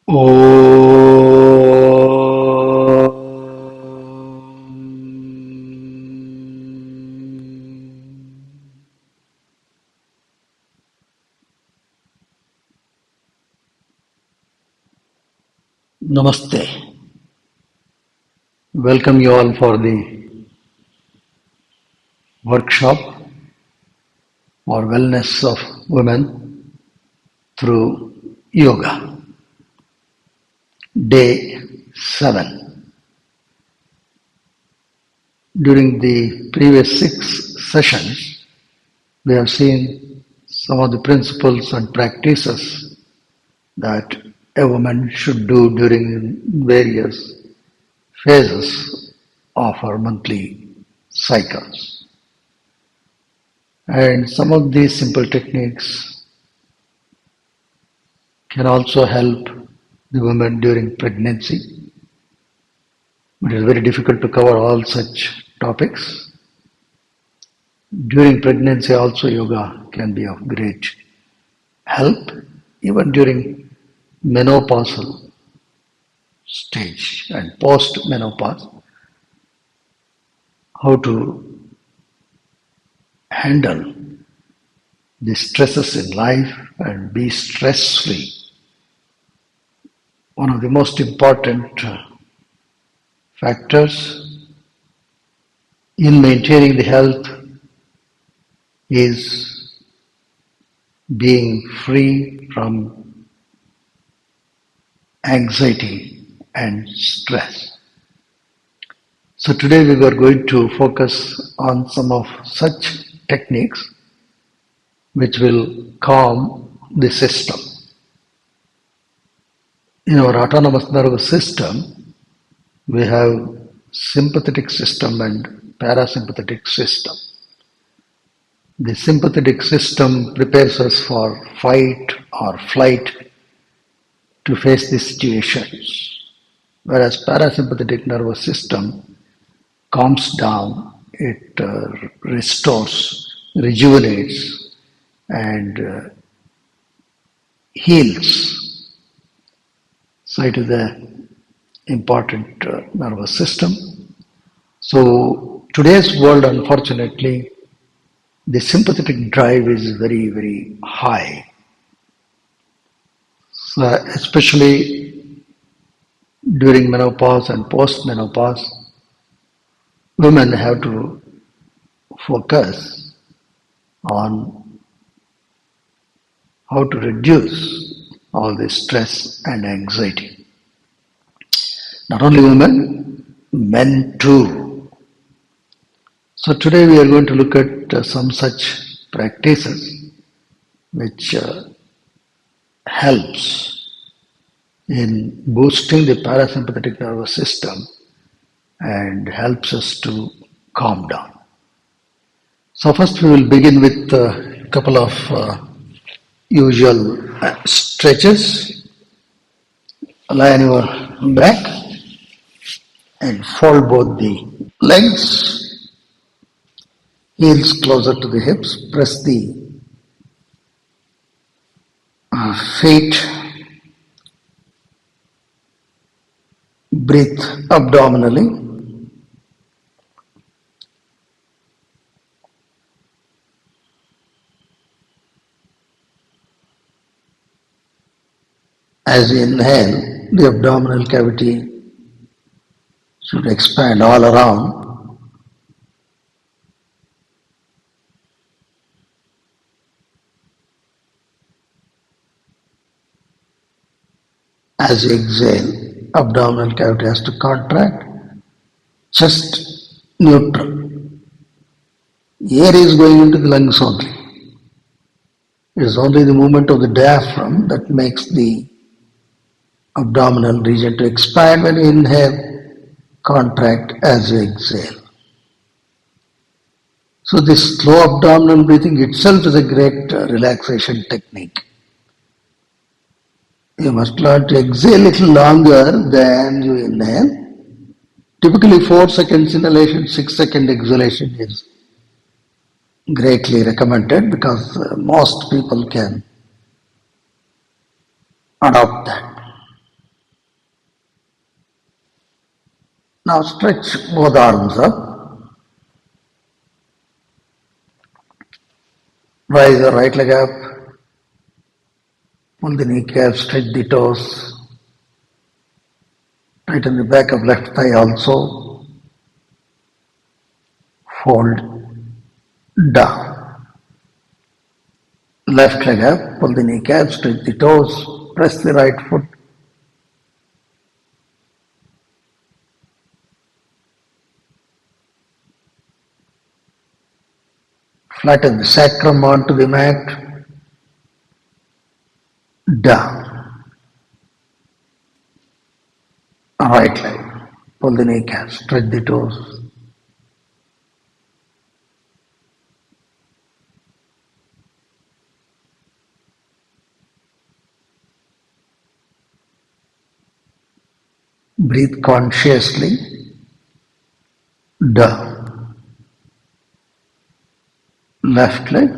Namaste. Welcome you all for the workshop or wellness of women through yoga. Day 7. During the previous 6 sessions, we have seen some of the principles and practices that a woman should do during various phases of her monthly cycles. And some of these simple techniques can also help the woman during pregnancy. It is very difficult to cover all such topics. During pregnancy also yoga can be of great help, even during menopausal stage and post-menopause, how to handle the stresses in life and be stress-free. One of the most important factors in maintaining the health is being free from anxiety and stress. So today we were going to focus on some of such techniques which will calm the system. In our autonomous nervous system, we have sympathetic system and parasympathetic system. The sympathetic system prepares us for fight or flight to face the situations, whereas parasympathetic nervous system calms down, it restores, rejuvenates, and heals. So it is an important nervous system. So today's world, unfortunately, the sympathetic drive is very, very high. So especially during menopause and post-menopause, women have to focus on how to reduce all this stress and anxiety. Not only women, men too. So today we are going to look at some such practices which helps in boosting the parasympathetic nervous system and helps us to calm down. So first we will begin with a couple of usual stretches. Lie on your back and fold both the legs, heels closer to the hips, press the feet, breathe abdominally. As you inhale, the abdominal cavity should expand all around. As you exhale, abdominal cavity has to contract, chest neutral. Air is going into the lungs only. It is only the movement of the diaphragm that makes the abdominal region to expand when you inhale, contract as you exhale. So this slow abdominal breathing itself is a great relaxation technique. You must learn to exhale a little longer than you inhale. Typically 4 seconds inhalation, 6 second exhalation is greatly recommended because most people can adopt that. Now stretch both arms up. Rise the right leg up. Pull the kneecap, stretch the toes. Tighten the back of left thigh also. Fold down. Left leg up, pull the kneecap, stretch the toes, press the right foot. Flatten the sacrum onto the mat. Down. Right leg. Pull the kneecap, stretch the toes. Breathe consciously. Down. Left leg.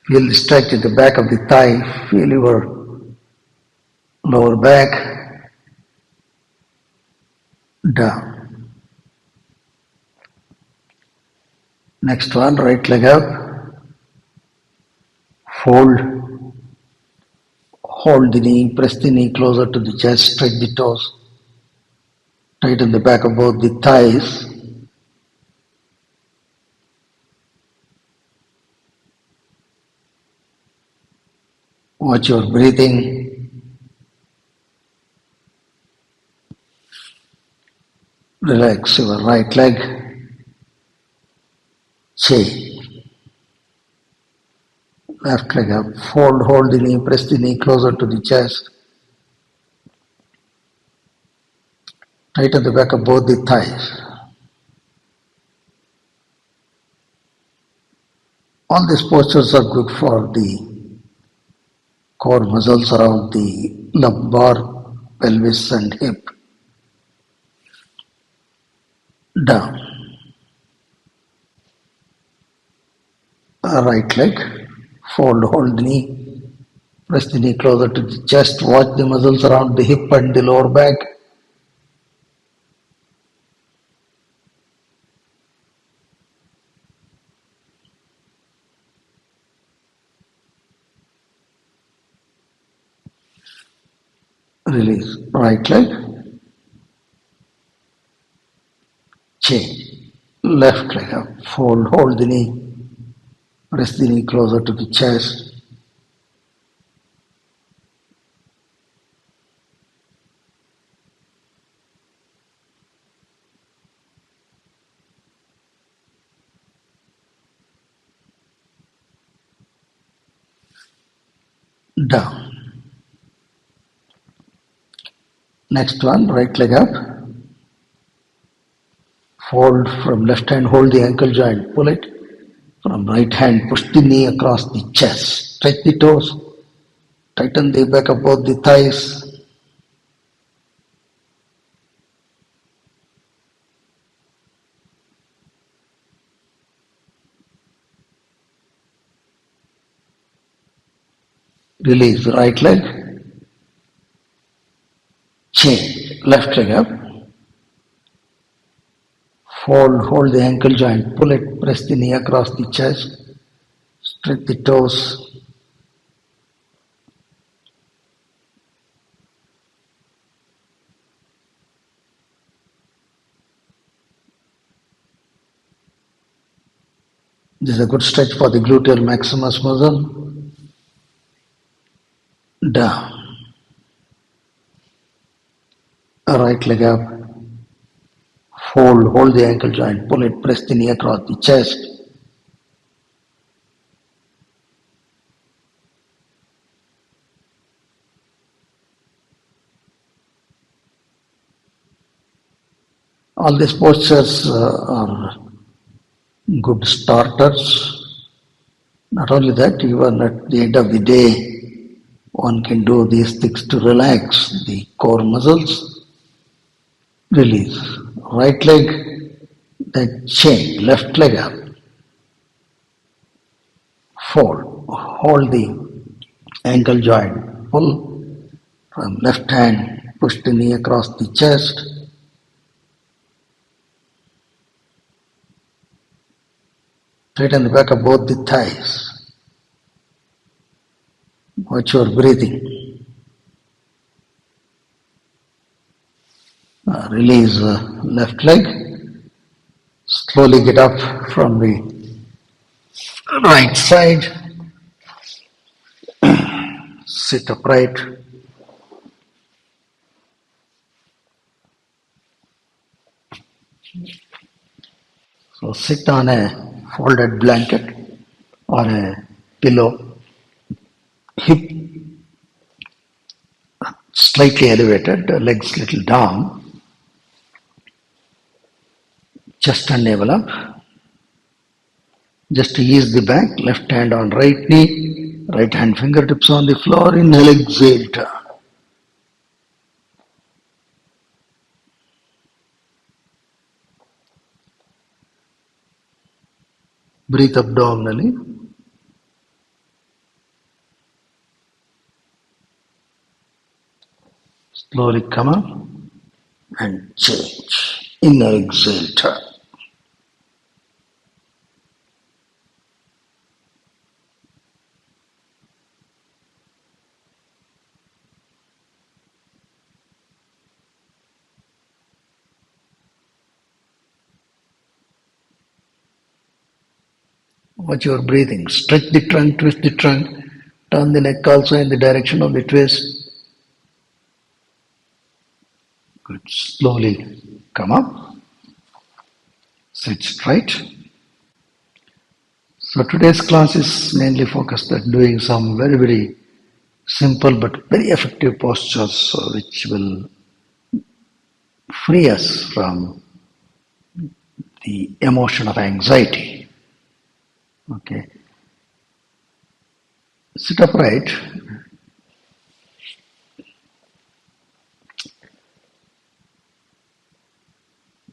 Feel the stretch at the back of the thigh. Feel your lower back. Down. Next one, right leg up. Fold. Hold the knee. Press the knee closer to the chest. Stretch the toes. Tighten the back of both the thighs. Watch your breathing. Relax your right leg. Change. Left leg up. Fold, hold the knee, press the knee closer to the chest. Tighten the back of both the thighs. All these postures are good for the core muscles around the lumbar, pelvis and hip. Down. Right leg. Fold, hold the knee. Press the knee closer to the chest. Watch the muscles around the hip and the lower back. Release. Right leg. Change. Left leg up. Fold, hold the knee. Press the knee closer to the chest. Down. Next one, right leg up. Fold from left hand, hold the ankle joint, pull it. From right hand, push the knee across the chest. Stretch the toes. Tighten the back of both the thighs. Release the right leg. Change. Left leg up. Fold, hold the ankle joint, pull it, press the knee across the chest. Stretch the toes. This is a good stretch for the gluteal maximus muscle. Down. Right leg up. Fold, hold the ankle joint, pull it, press the knee across the chest. All these postures are good starters. Not only that, even at the end of the day, one can do these things to relax the core muscles. Release. Right leg, then chain. Left leg up. Fold. hold the ankle joint, pull from left hand, push the knee across the chest, straighten the back of both the thighs. Watch your breathing. Release left leg. Slowly get up from the right side. Sit upright. So sit on a folded blanket or a pillow. Hip slightly elevated, legs little down. Chest and navel up. Just to ease the back, left hand on right knee, right hand fingertips on the floor. Inhale, exhale, turn. Breathe abdominally. Slowly come up and change. Inhale, exhale, turn. Watch your breathing. Stretch the trunk, twist the trunk. Turn the neck also in the direction of the twist. Good. Slowly come up. Sit straight. So today's class is mainly focused on doing some very, very simple but very effective postures which will free us from the emotion of anxiety. Okay. Sit upright.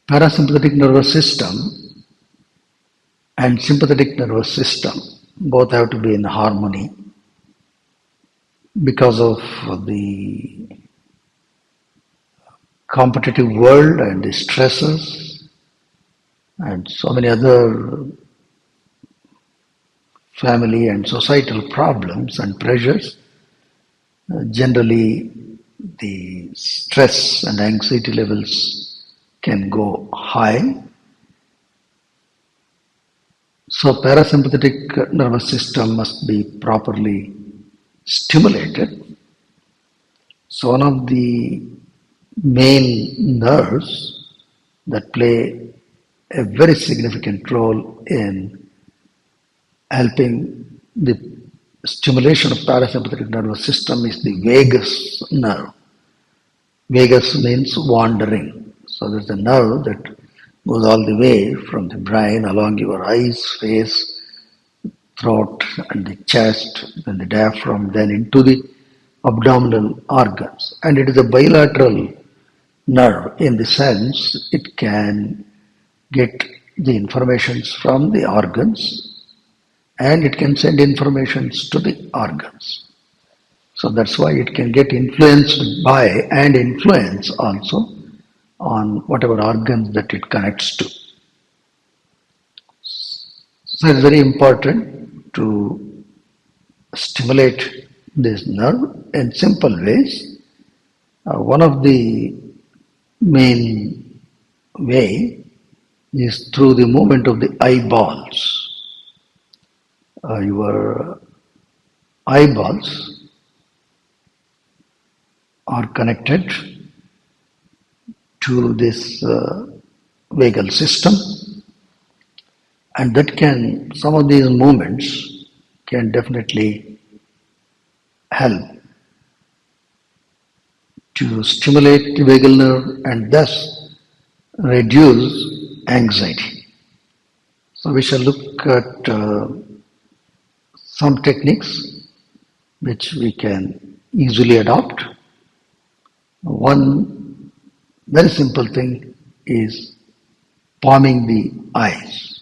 Parasympathetic nervous system and sympathetic nervous system both have to be in harmony because of the competitive world and the stresses and so many other family and societal problems and pressures. Generally, the stress and anxiety levels can go high. So parasympathetic nervous system must be properly stimulated. So one of the main nerves that play a very significant role in helping the stimulation of parasympathetic nervous system is the vagus nerve. Vagus means wandering. So there's a nerve that goes all the way from the brain along your eyes, face, throat and the chest, then the diaphragm, then into the abdominal organs. And it is a bilateral nerve in the sense it can get the informations from the organs and it can send informations to the organs. So that's why it can get influenced by and influence also on whatever organs that it connects to. So it's very important to stimulate this nerve in simple ways. One of the main way is through the movement of the eyeballs. Your eyeballs are connected to this vagal system, and that can, some of these movements can definitely help to stimulate the vagal nerve and thus reduce anxiety. So we shall look at some techniques which we can easily adopt. One very simple thing is palming the eyes.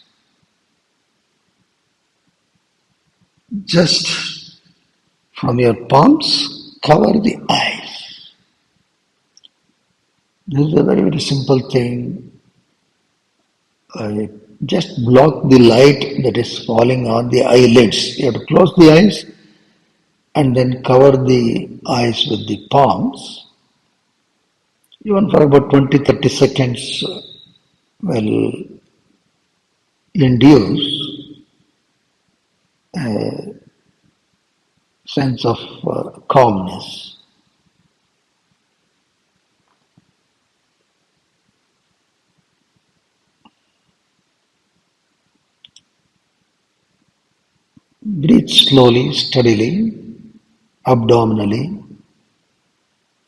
Just from your palms, cover the eyes. This is a very, very simple thing. Uh, just block the light that is falling on the eyelids. You have to close the eyes and then cover the eyes with the palms. Even for about 20-30 seconds will induce a sense of calmness. Breathe slowly, steadily, abdominally.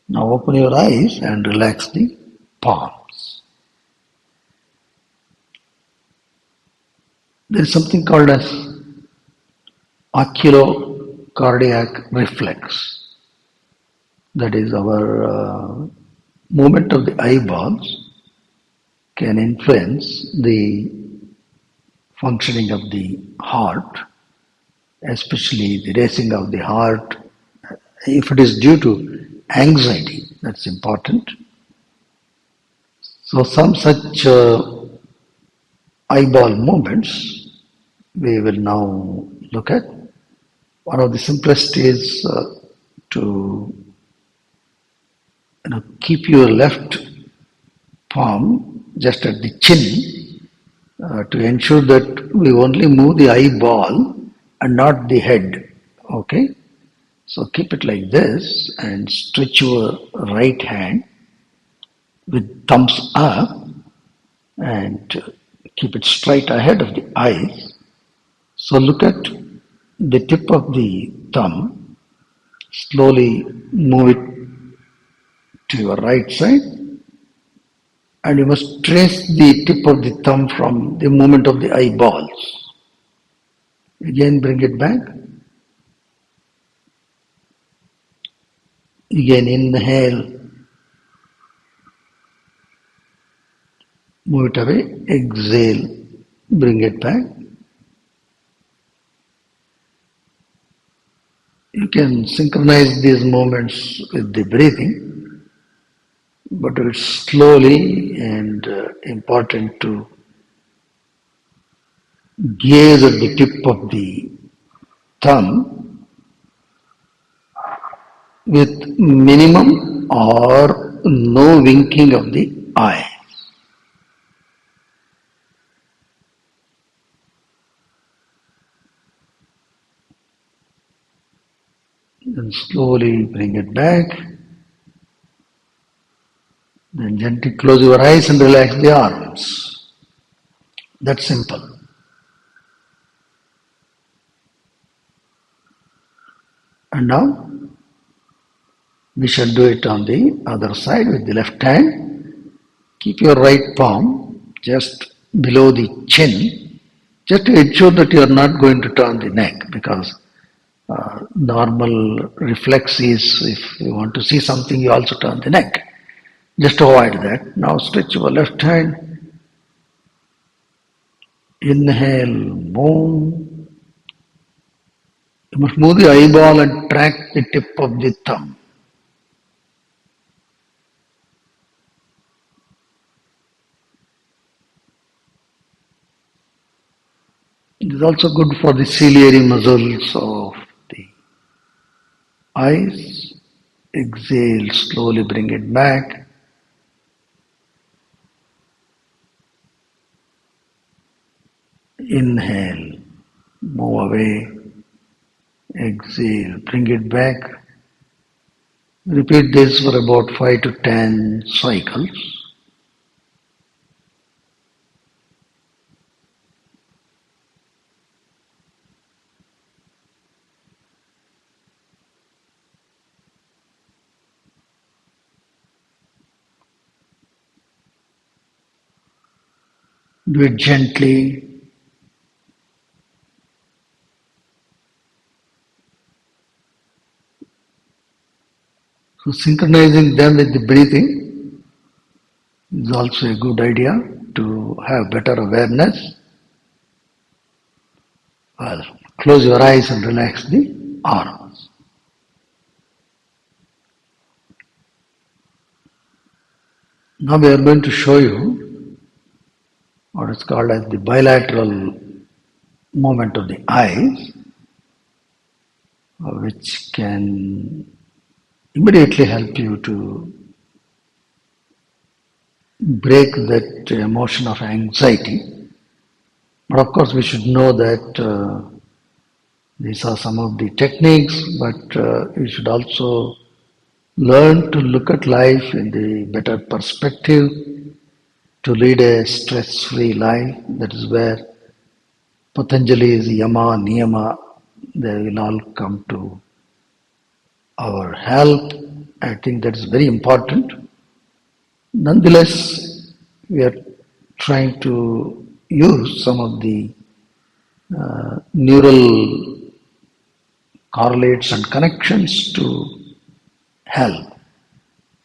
Now open your eyes and relax the palms. There is something called as oculocardiac reflex. That is our movement of the eyeballs can influence the functioning of the heart, especially the racing of the heart. If it is due to anxiety, that's important. So some such eyeball movements we will now look at. One of the simplest is to keep your left palm just at the chin to ensure that we only move the eyeball and not the head. Okay? So keep it like this and stretch your right hand with thumbs up and keep it straight ahead of the eyes. So look at the tip of the thumb, slowly move it to your right side, and you must trace the tip of the thumb from the movement of the eyeballs. Again bring it back. Again inhale, move it away, exhale, bring it back. You can synchronize these movements with the breathing, but it's slowly and important to gaze at the tip of the thumb with minimum or no winking of the eye. Then slowly bring it back. Then gently close your eyes and relax the arms. That's simple. And now we shall do it on the other side with the left hand. Keep your right palm just below the chin, just to ensure that you are not going to turn the neck, because normal reflex is if you want to see something, you also turn the neck. Just avoid that. Now stretch your left hand. Inhale, move. You must move the eyeball and track the tip of the thumb. It is also good for the ciliary muscles of the eyes. Exhale, slowly bring it back. Inhale, move away. Exhale, bring it back. Repeat this for about 5 to 10 cycles. Do it gently. So synchronizing them with the breathing is also a good idea to have better awareness. Well, Close your eyes and relax the arms. Now we are going to show you what is called as the bilateral movement of the eyes, which can immediately help you to break that emotion of anxiety. But of course, we should know that these are some of the techniques, but we should also learn to look at life in the better perspective, to lead a stress-free life. That is where Patanjali's Yama, Niyama, they will all come to our help. I think that is very important. Nonetheless, we are trying to use some of the neural correlates and connections to help.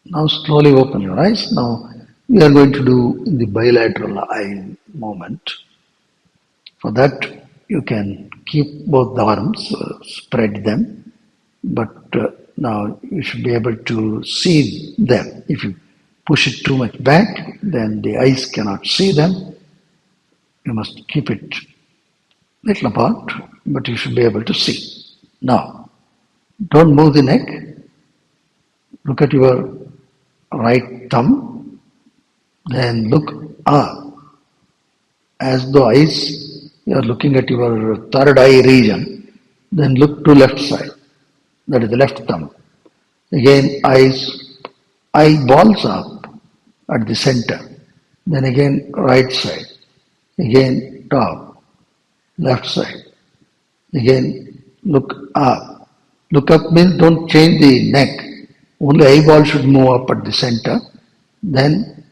Now slowly open your eyes. Now we are going to do the bilateral eye movement. For that you can keep both the arms, spread them, but now you should be able to see them. If you push it too much back, then the eyes cannot see them. You must keep it little apart, but you should be able to see. Now, don't move the neck. Look at your right thumb, then look up as though eyes, you are looking at your third eye region, then look to left side, that is the left thumb. Again eyeballs up at the center, then again right side, again top, left side, again look up. Look up means don't change the neck, only eyeball should move up at the center, then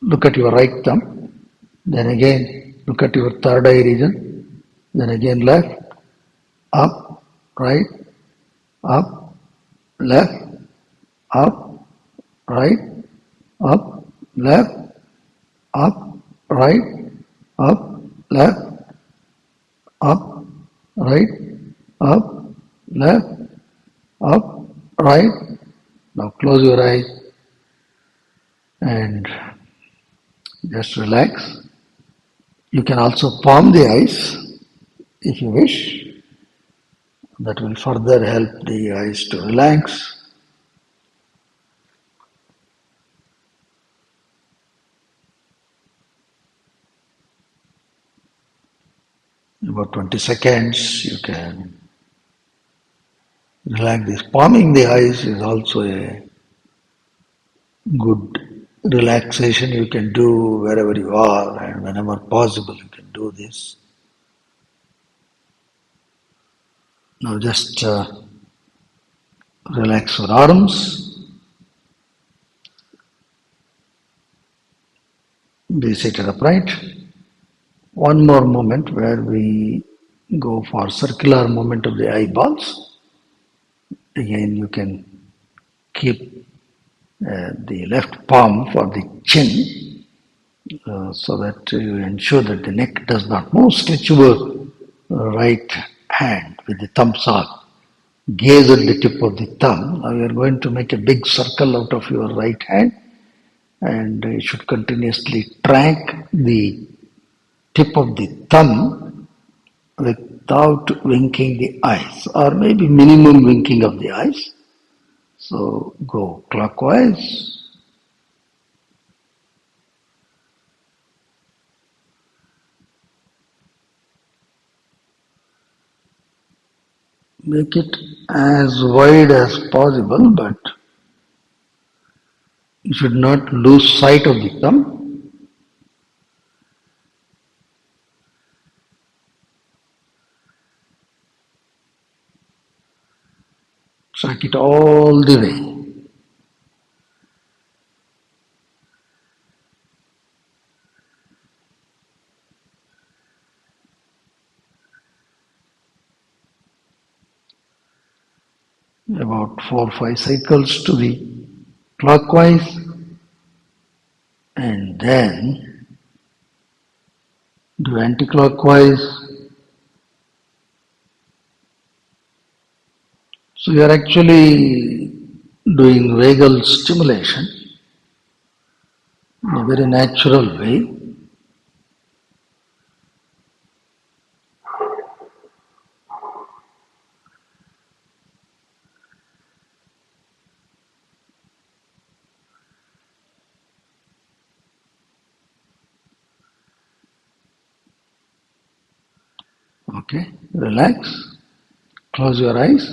look at your right thumb, then again look at your third eye region, then again left, up, right, up, left, up, right, up, left, up, right, up, left, up, right, up, left, up, right. Now close your eyes and just relax. You can also palm the eyes if you wish. That will further help the eyes to relax. About 20 seconds you can relax this. Palming the eyes is also a good relaxation you can do wherever you are, and whenever possible you can do this. Now just relax your arms, be seated upright. One more moment where we go for circular movement of the eyeballs. Again you can keep the left palm for the chin, so that you ensure that the neck does not move. Stretch your right hand with the thumbs up. Gaze at the tip of the thumb. Now you are going to make a big circle out of your right hand, and you should continuously track the tip of the thumb without winking the eyes, or maybe minimum winking of the eyes. So go clockwise. Make it as wide as possible, but you should not lose sight of the thumb. Track it all the way. About 4 or 5 cycles to the clockwise, and then do anti-clockwise, So you are actually doing vagal stimulation in a very natural way. Okay, relax, close your eyes.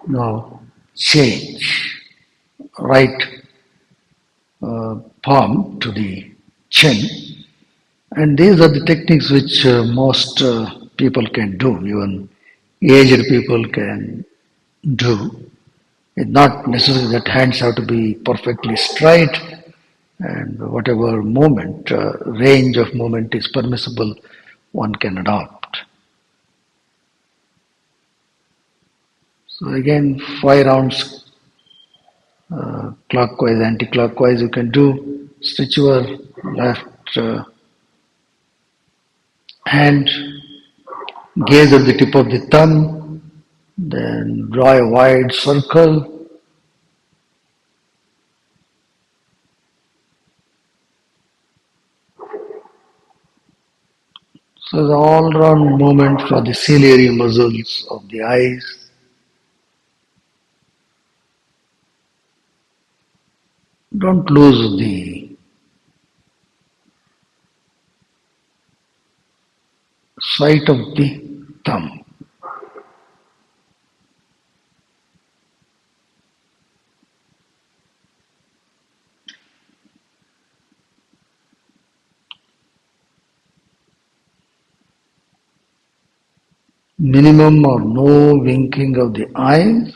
Now change right palm to the chin, and these are the techniques which most people can do, even aged people can do. It's not necessary that hands have to be perfectly straight, and whatever movement, range of movement is permissible, one can adopt. So again, 5 rounds clockwise, anti-clockwise you can do. Stretch your left hand, gaze at the tip of the thumb, then draw a wide circle. So the all-round movement for the ciliary muscles of the eyes. Don't lose the sight of the thumb. Minimum or no winking of the eyes.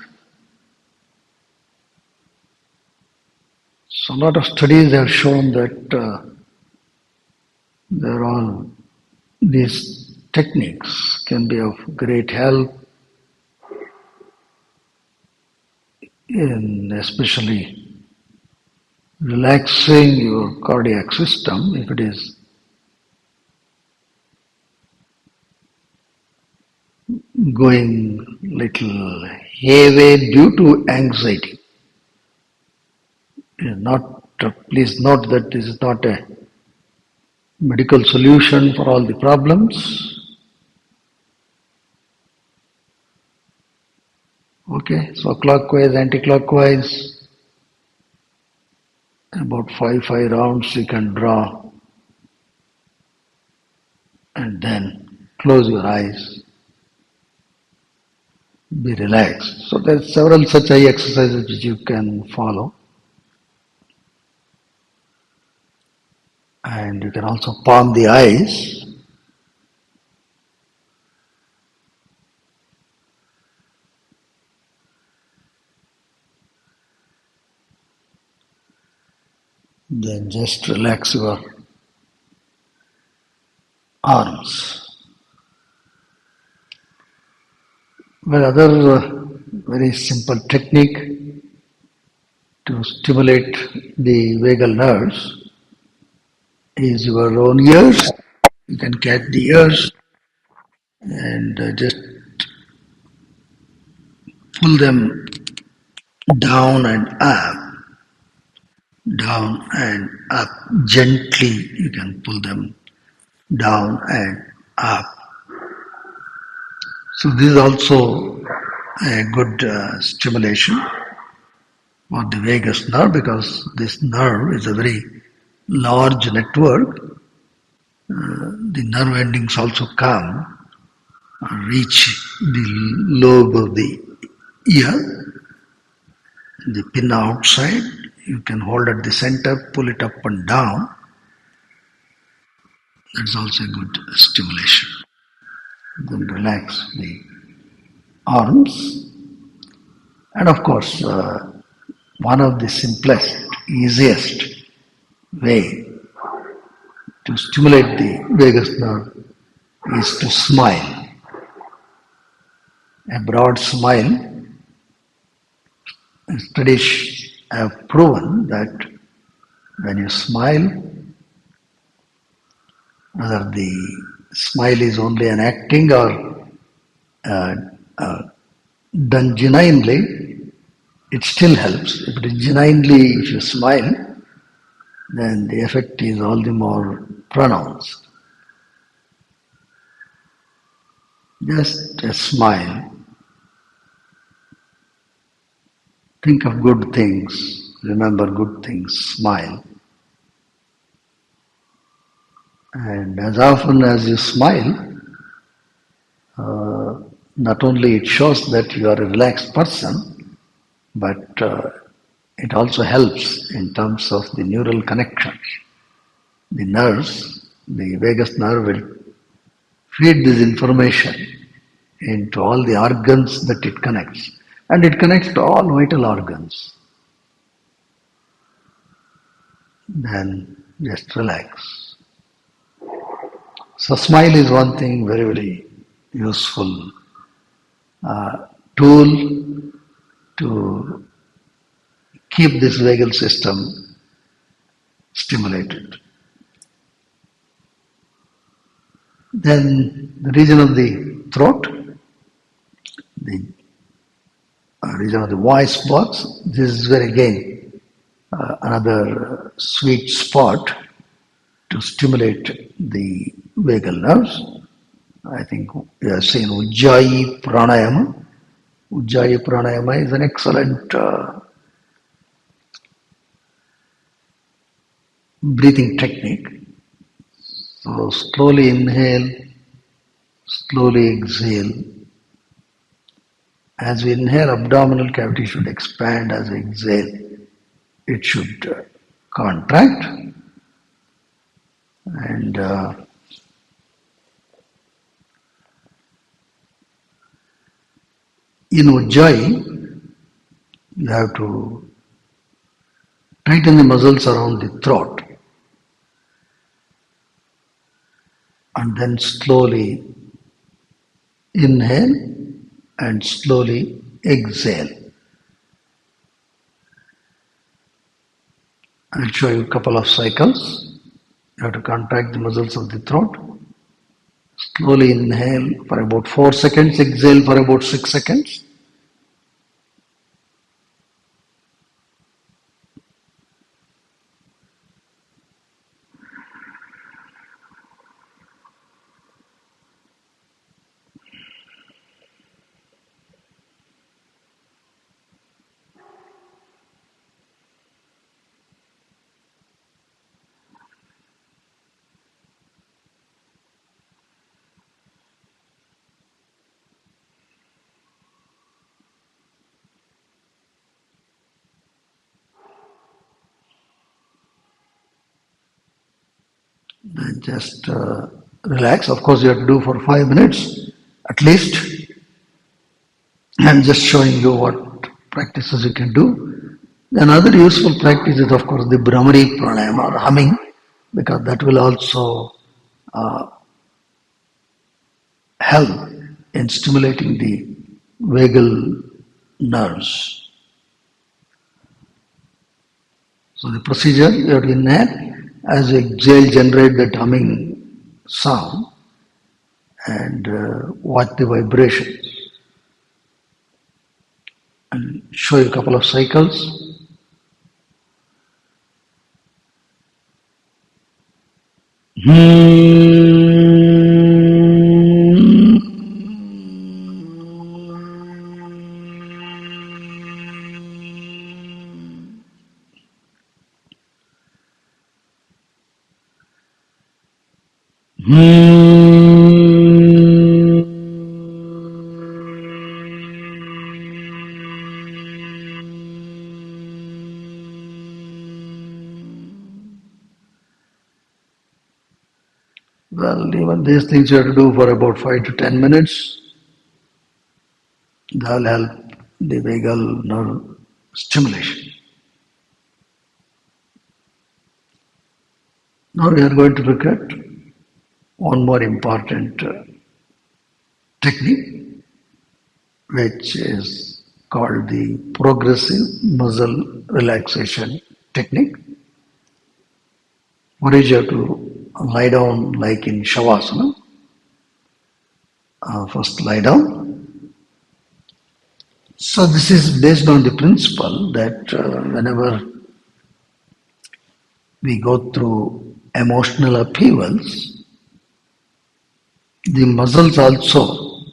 So a lot of studies have shown that there are these techniques can be of great help in especially relaxing your cardiac system if it is going little heavy due to anxiety. Not please note that this is not a medical solution for all the problems. Okay, so clockwise, anti-clockwise, about five rounds you can draw and then close your eyes, be relaxed. So there's several such eye exercises which you can follow, and you can also palm the eyes. Then just relax your arms. Well, other very simple technique to stimulate the vagal nerves is your own ears. You can catch the ears and just pull them down and up, down and up. Gently, you can pull them down and up. So this is also a good stimulation for the vagus nerve because this nerve is a very large network. The nerve endings also come reach the lobe of the ear, the pin outside. You can hold at the center, pull it up and down. That's also a good stimulation. Then relax the arms. And of course, one of the simplest, easiest way to stimulate the vagus nerve is to smile. A broad smile. Studies have proven that When you smile, whether the smile is only an acting or uh, uh, done genuinely, it still helps. If it is genuinely, if you smile, then the effect is all the more pronounced. Just a smile. Think of good things. Remember good things. Smile. And as often as you smile, not only it shows that you are a relaxed person, but it also helps in terms of the neural connections. The nerves, the vagus nerve will feed this information into all the organs that it connects. And it connects to all vital organs. Then just relax. So smile is one thing very, very useful tool to keep this vagal system stimulated. Then the region of the throat, the region of the voice box, this is where again another sweet spot to stimulate the vagal nerves. I think we have seen Ujjayi Pranayama. Ujjayi Pranayama is an excellent breathing technique. So slowly inhale, slowly exhale. As we inhale, abdominal cavity should expand. As we exhale, it should contract. And in Ujjayi, you have to tighten the muscles around the throat and then slowly inhale and slowly exhale. I'll show you a couple of cycles. You have to contract the muscles of the throat. Slowly inhale for about 4 seconds, exhale for about 6 seconds. Then just relax. Of course, you have to do for 5 minutes at least. I'm just showing you what practices you can do. Another useful practice is, of course, the Brahmari Pranayama or humming, because that will also help in stimulating the vagal nerves. So the procedure, you have to inhale, as you exhale, generate that humming sound and watch the vibrations. And show you a couple of cycles. Well, even these things you have to do for about 5 to 10 minutes. That will help the vagal nerve stimulation. Now we are going to look at one more important technique, which is called the progressive muscle relaxation technique. What is you have to lie down like in Shavasana. First lie down. So this is based on the principle that whenever we go through emotional upheavals, the muscles also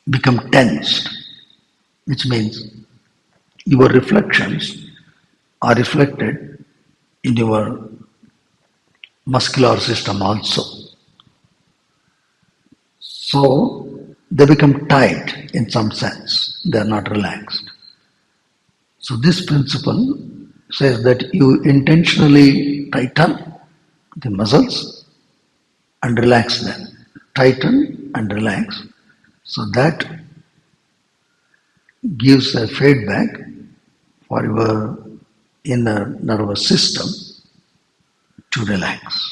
become tensed, which means your reflections are reflected in your muscular system also. So they become tight in some sense, they are not relaxed. So this principle says that you intentionally tighten the muscles and relax them. Tighten and relax. So that gives a feedback for your inner nervous system to relax.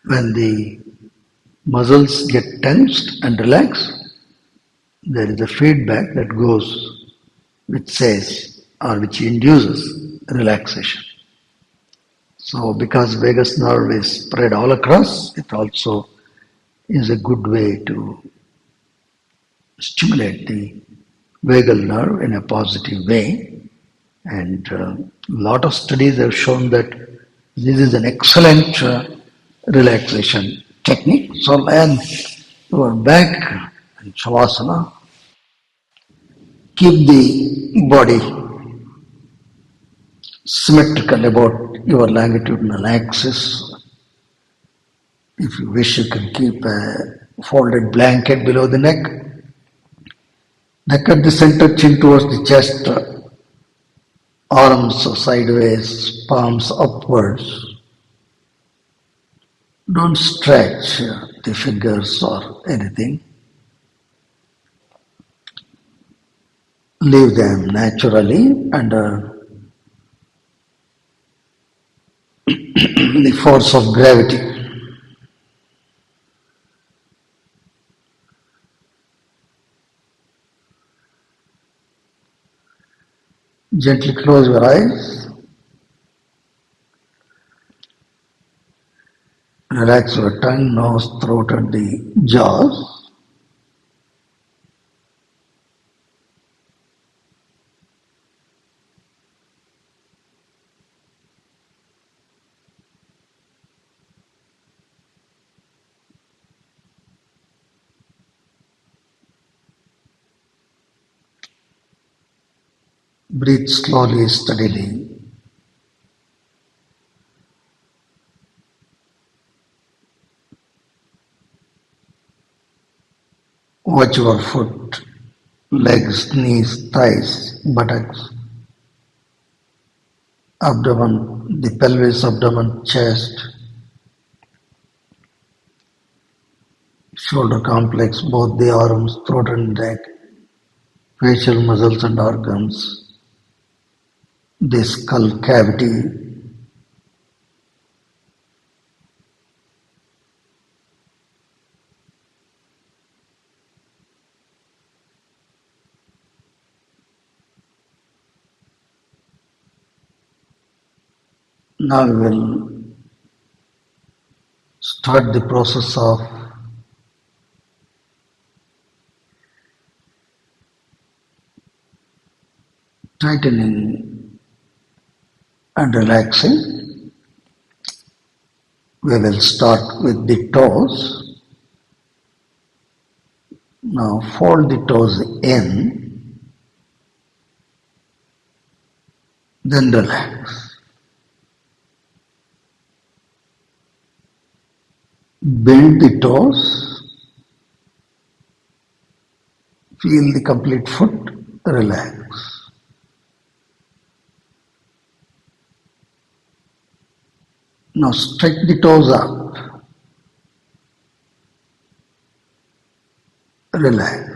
When the muscles get tensed and relaxed, there is a feedback that goes which says or which induces relaxation. So because vagus nerve is spread all across, it also is a good way to stimulate the vagal nerve in a positive way. And a lot of studies have shown that this is an excellent relaxation technique. So land your back and shavasana. Keep the body symmetrical about your longitudinal axis. If you wish, you can keep a folded blanket below the neck. Neck at the center, chin towards the chest, arms sideways, palms upwards. Don't stretch the fingers or anything. Leave them naturally under the force of gravity. Gently close your eyes. Relax your tongue, nose, throat, and the jaws. Breathe slowly, steadily. Watch your foot, legs, knees, thighs, buttocks, abdomen, the pelvis, abdomen, chest, shoulder complex, both the arms, throat and neck, facial muscles and organs, the skull cavity. Now we will start the process of tightening and relaxing. We will start with the toes. Now fold the toes in, then relax. Bend the toes, feel the complete foot, relax. Now stretch the toes up, relax.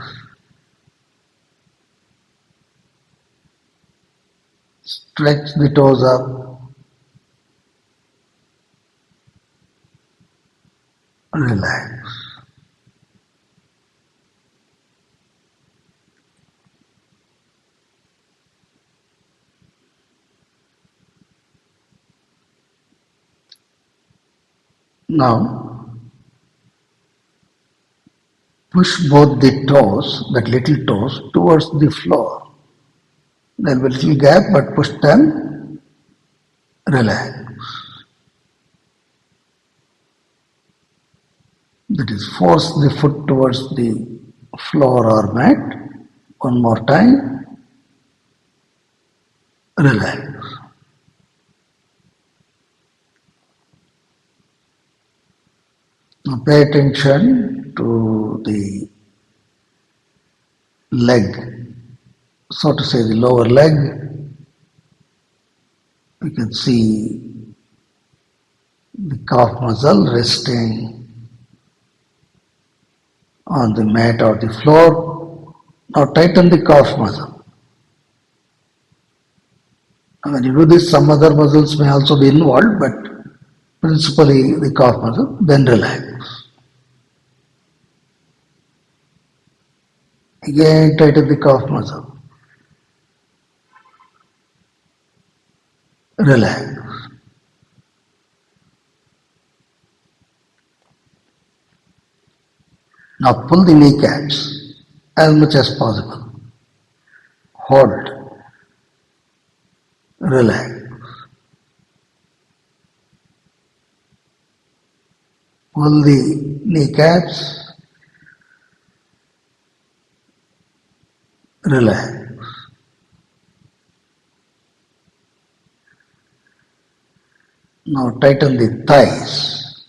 Stretch the toes up, relax. Now push both the toes, that little toes, towards the floor. There will be a little gap, but push them, relax. That is, force the foot towards the floor or mat. One more time, relax. Now pay attention to the leg, so to say the lower leg. You can see the calf muscle resting on the mat or the floor. Now tighten the calf muscle. And when you do this, some other muscles may also be involved, but principally the calf muscle. Then relax. Again, tighten the calf muscle. Relax. Now pull the kneecaps as much as possible. Hold. Relax. Pull the kneecaps. Relax. Now tighten the thighs.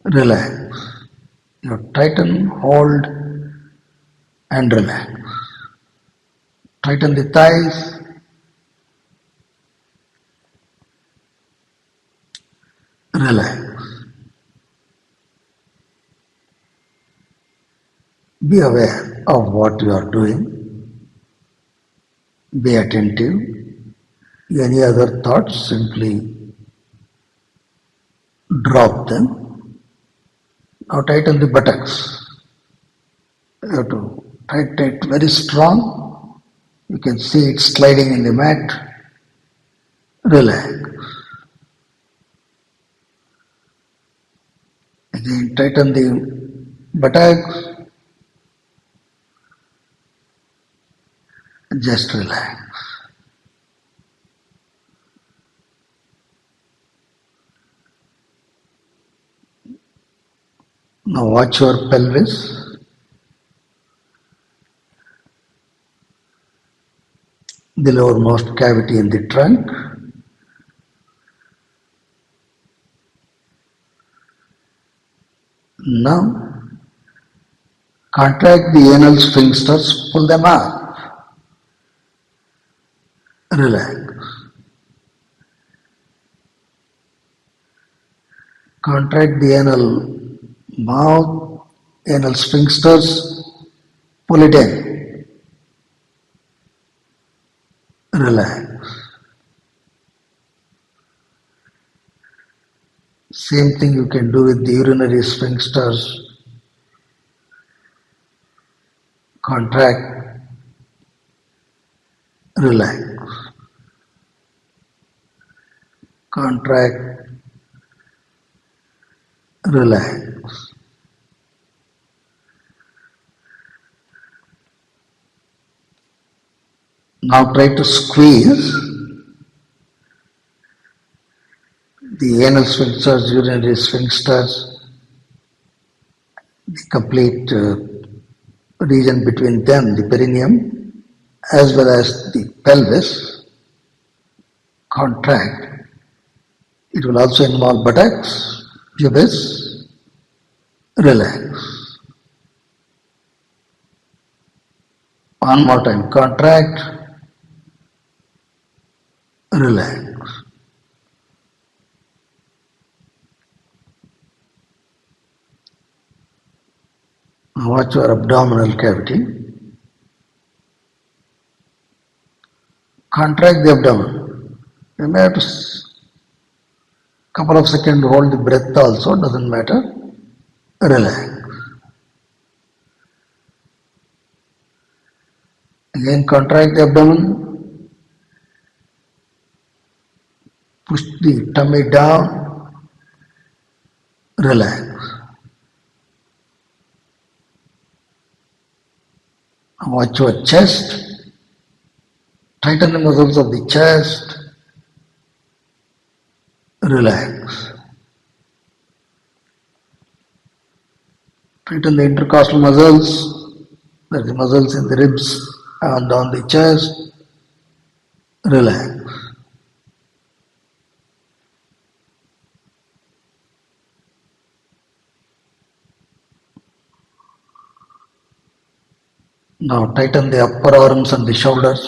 Relax. You tighten, hold, and relax. Tighten the thighs. Relax. Be aware of what you are doing. Be attentive. Any other thoughts, simply drop them. Now tighten the buttocks. You have to tighten it very strong. You can see it sliding in the mat. Relax. Again, tighten the buttocks. Just relax. Now watch your pelvis. The lowermost cavity in the trunk. Now contract the anal sphincters, pull them up. Relax. Contract the anal mouth, anal sphincters, pull it in. Relax. Same thing you can do with the urinary sphincters. Contract, relax. Contract, relax. Now try to squeeze the anal sphincters, urinary sphincters, the complete region between them, the perineum, as well as the pelvis. Contract. It will also involve buttocks, pubis. Relax. One more time. Contract. Relax. Now watch your abdominal cavity. Contract the abdomen. You may have to couple of seconds hold the breath also, doesn't matter. Relax. Again contract the abdomen. Push the tummy down, relax. Watch your chest, tighten the muscles of the chest, relax. Tighten the intercostal muscles, that's the muscles in the ribs and on the chest, relax. Now tighten the upper arms and the shoulders,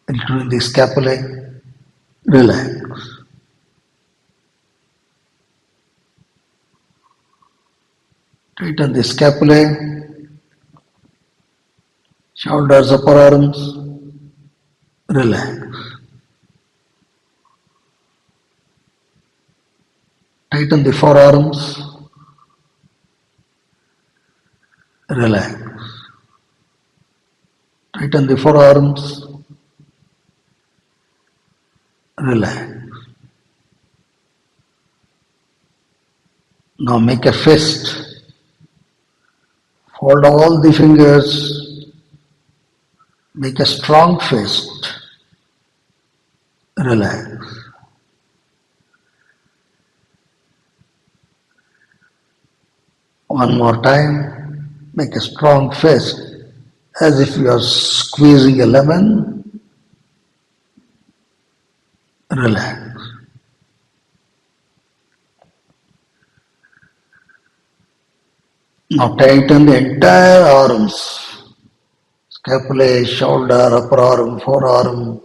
including the scapulae, relax. Tighten the scapulae, shoulders, upper arms, relax. Tighten the forearms, relax. Tighten the forearms, relax. Now make a fist. Fold all the fingers. Make a strong fist. Relax. One more time. Make a strong fist as if you are squeezing a lemon. Relax. Now tighten the entire arms. Scapulae, shoulder, upper arm, forearm,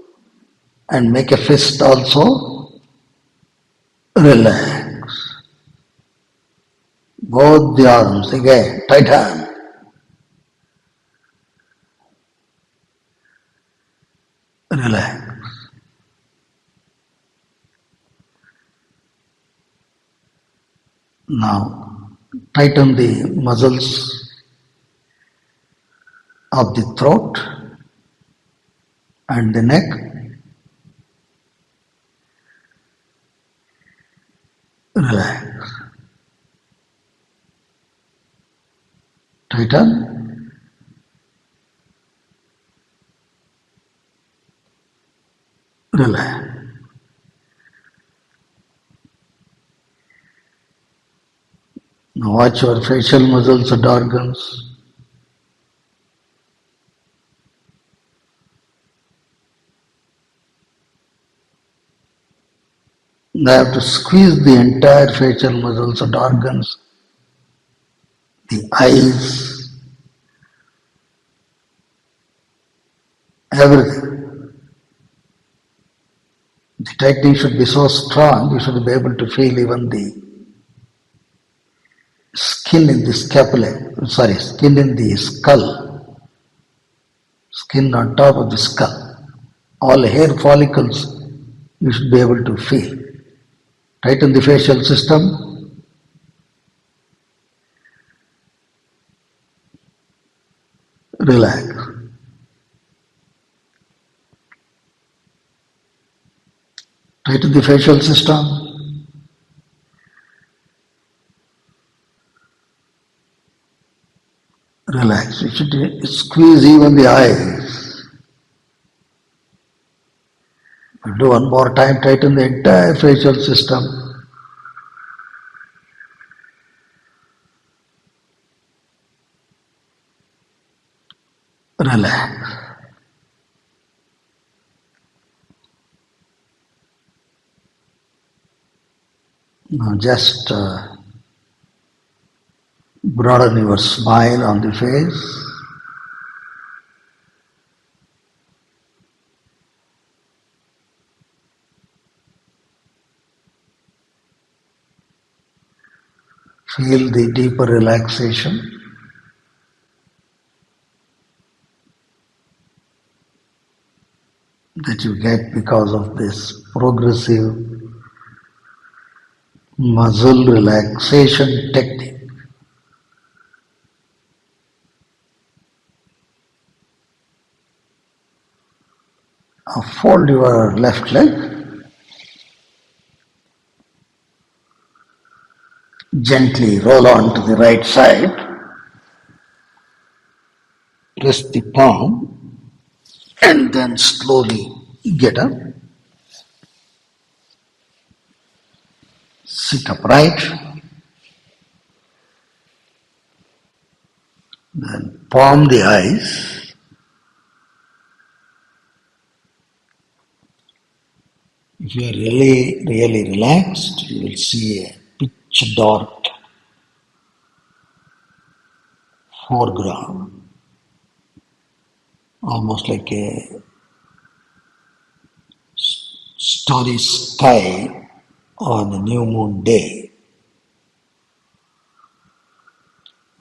and make a fist also. Relax. Both the arms again, tighten. Relax. Now tighten the muscles of the throat and the neck. Relax. Tighten. Relax. Now watch your facial muscles and organs. They have to squeeze the entire facial muscles and organs, the eyes, everything. The tightening should be so strong, you should be able to feel even the skin in the skin in the skull, skin on top of the skull. All hair follicles you should be able to feel. Tighten the facial system. Relax. Tighten the facial system. Relax. You should squeeze even the eyes. Do one more time. Tighten the entire facial system. Relax. Now just broaden your smile on the face. Feel the deeper relaxation. That you get because of this progressive muscle relaxation technique. Fold your left leg, gently roll on to the right side, press the palm, and then slowly get up, sit upright, then palm the eyes, if you are really relaxed, you will see a pitch dark foreground, almost like a starry sky on a new moon day.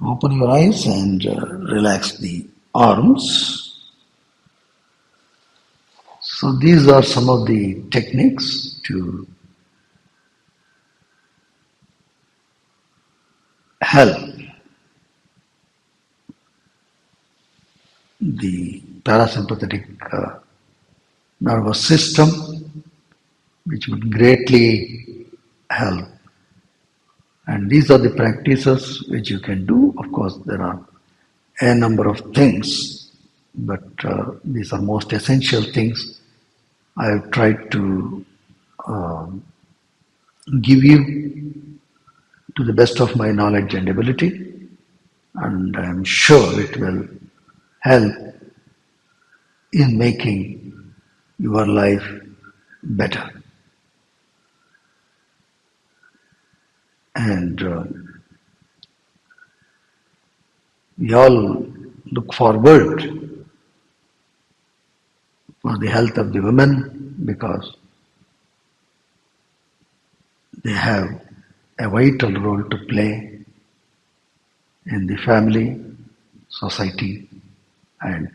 Open your eyes and relax the arms. So these are some of the techniques to help the parasympathetic nervous system, which would greatly help. And these are the practices which you can do. Of course, there are a number of things, but these are most essential things I have tried to um, give you to the best of my knowledge and ability, and I am sure it will help in making your life better. And we all look forward for the health of the women because they have a vital role to play in the family, society, and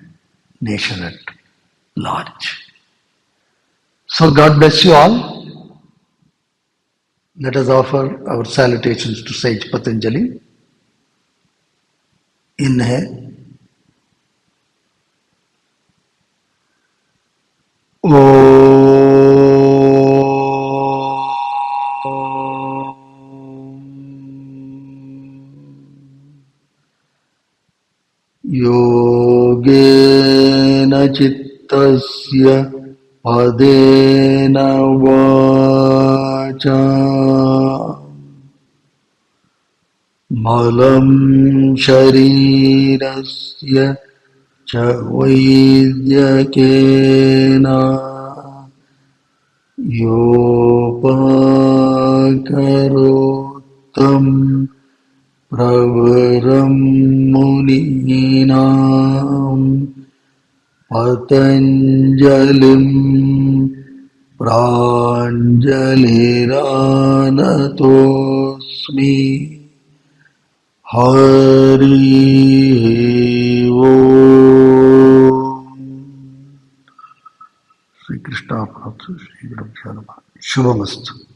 nation at large. So God bless you all. Let us offer our salutations to Sage Patanjali. Inhale. योगेन चित्तस्य पदेन वाचा मलं शरीरस्य च वैद्यकेन योपाकरोत्तं प्रवरं मुनीनां पतञ्जलिं प्राञ्जलिरानतोऽस्मि हरि ओम। श्री कृष्ण श्री गुरुभ्यो नमः। शुभमस्तु।